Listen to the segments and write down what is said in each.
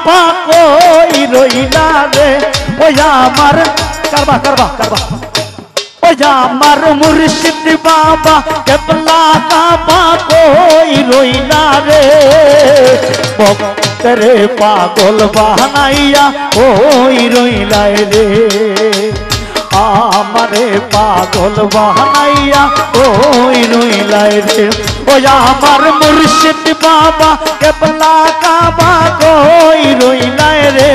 কাবা কই রইলা রে ওই আমার কারবা কারবা কারবা ওই আমার মুর্শিদ বাবা কেবলা কাবা কই রইলা রে ভক্তরে পাগল বানাইয়া ওই রইলা রে আমারে পাগল বানাইয়া ওই রইলা রে ওই আমার মুর্শিদ বাবা কেবলা কাবা কই রইলা রে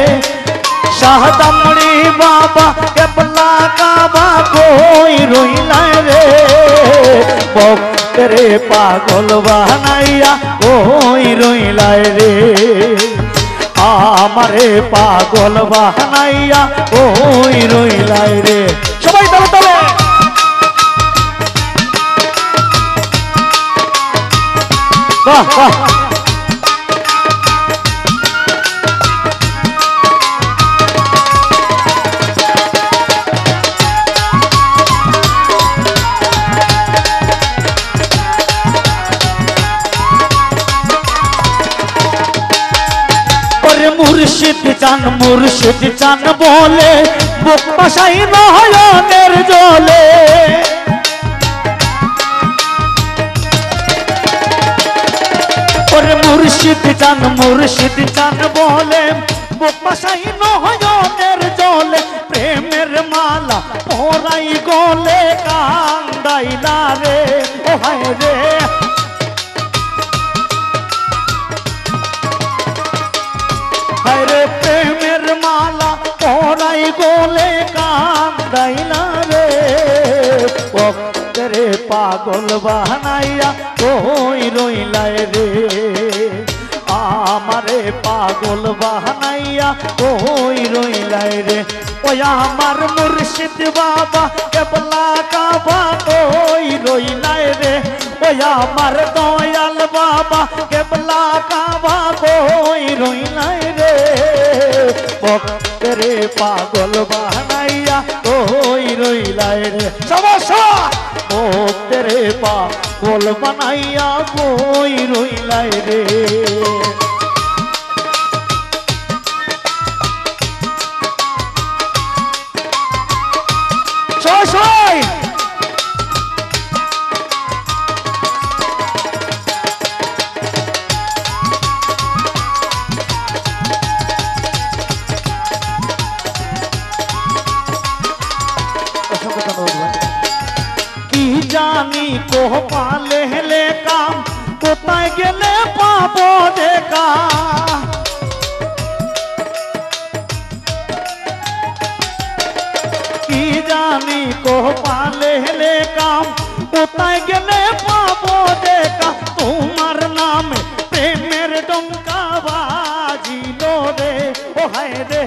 শাহদামড়ি বাবা কেবলা কাবা কই রইলা রে ভক্তরে পাগল বানাইয়া ওই রইলা রে আমারে পাগল বানাইয়া ওই রইলা রে সবাই তলে তলে বাহ বাহ মুর্শিদ চান বলে বুক পাশাই নয়নের জলে ওরে মুর্শিদ চান বলে বুক পাশাই নয়নের জলে প্রেমের মালা পরাই গলে কান্দাইলা রে ও হায় রে প্রেমের মালা পরাই গোলে কান্দাইলা রে ভক্তরে পাগল বানাইয়া ওই রইলা রে আমারে পাগল বানাইয়া ওই রইলা রে ওই আমার মুর্শিদ বাবা কেবলা কাবা ওই রইলা রে ওই আমার দয়াল বাবা কেবলা কাবা ওই রইলা রে ভক্তরে পাগল বানাইয়া ওই রইলা রে সমস্যা ভক্তরে পাগল বানাইয়া ওই রইলা রে কি জানি কো পালে হেলে কাম কোথায় গেলে পাবো দেখা কি জানি কো পালে হেলে কাম কোথায় গেলে পাবো দেখা তোমার নামে প্রেমের ডঙ্কা বাজিল রে ও হায় রে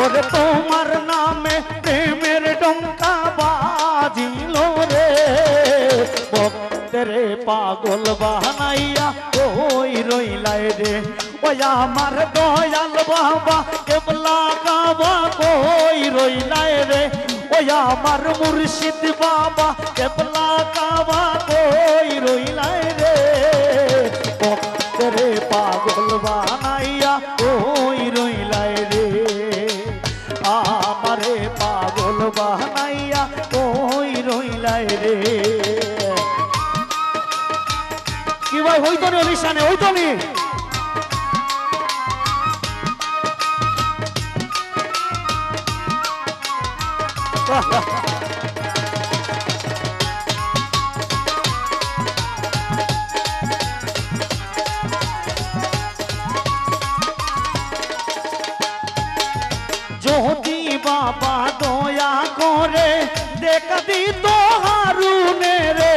ওরে তোমার নামে প্রেমের ডঙ্কা বাজিল রে ভক্তরে পাগল বানাইয়া ওই রইলা রে ওই আমার দয়াল বাবা কেবলা কাবা কই রইলা রে ওই আমার মুর্শিদ বাবা কেবলা কাবা কই রইলা রে ভক্তরে পাগল বানাইয়া ওই রইলা রে আমারে পাগল বানাইয়া ওই রইলা রে কি ভাই হইতো নি অলিশানে হইতো নি যদি বাবা দয়া করে দেখা দিত হারুনে রে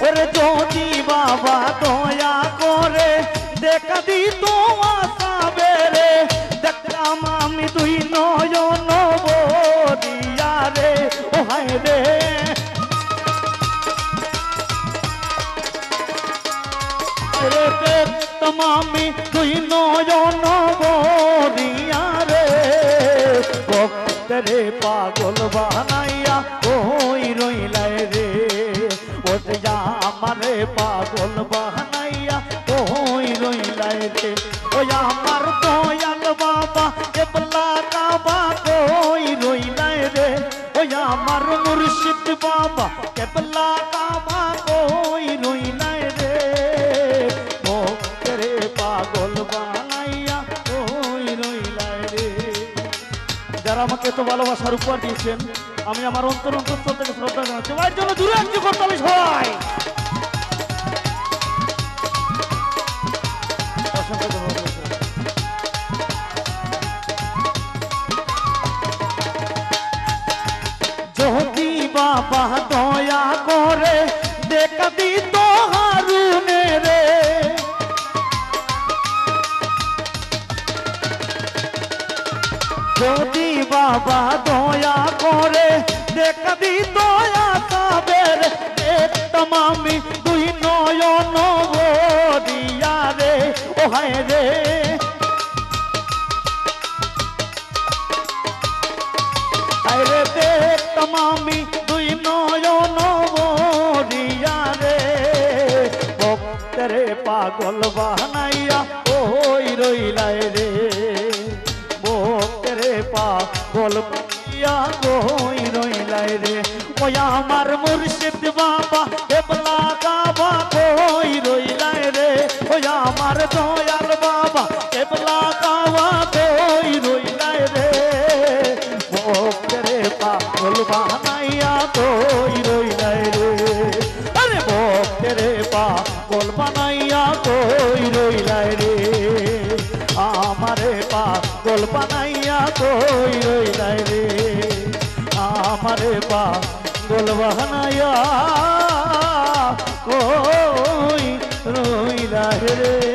ওরে যদি বাবা দয়া করে দেখা দিত আসাবে রে দেখলাম আমি তুই নয়ন বরিয়া রে ও হায় রে তমামি তুই নয়ন বরিয়া রে ভক্তরে পাগল বানাইয়া ওই রইলাই রে ওরে আমারে পাগল বানাইয়া ওই রইলাই রে ওই আমার দয়াল বাবা কেবলা কাবা ওই রইলাই রে ওই আমার মুর্শিদ বাবা কেবলা কাবা ওই রইলাই রে ভক্তরে পাগল বানাইয়া ওই রইলাই রে। যারা আমাকে এত ভালোবাসার উপহার দিয়েছেন আমি আমার অন্তরস্থল থেকে শ্রদ্ধা জানাচ্ছি। ভাইয়ের জন্য দূরে একটু করতে হবে সবাই। অসংখ্য ধন্যবাদ। যদি বাবা দয়া করে দেখা দিত হারুনে রে যদি বাবা দয়া করে দেখা দিত আকাবের দেখতাম আমি দুই নয়ন ভরিয়া রে ও হায় রে আরে দেখতাম আমি দুই নয়ন ভরিয়া রে ভক্তরে পাগল বানাইয়া ওই রইলাই রে ভক্তরে পাগল বানাইয়া ওই রইলাই রে ওই আমার মুর্শিদ বাবা কেবলা কাবা ওই রইলাই রে ওই আমার দয়াল বাবা কেবলা কাবা ওই রইলাই রে ভক্তরে পাগল বানাইয়া ওই রইলাই রে আরে ভক্তরে পাগল বানাইয়া ওই রইলাই রে আমারে পাগল বানাইয়া ওই রইলাই রে আমারে পাগল বানাইয়া ওই রইলাই রে।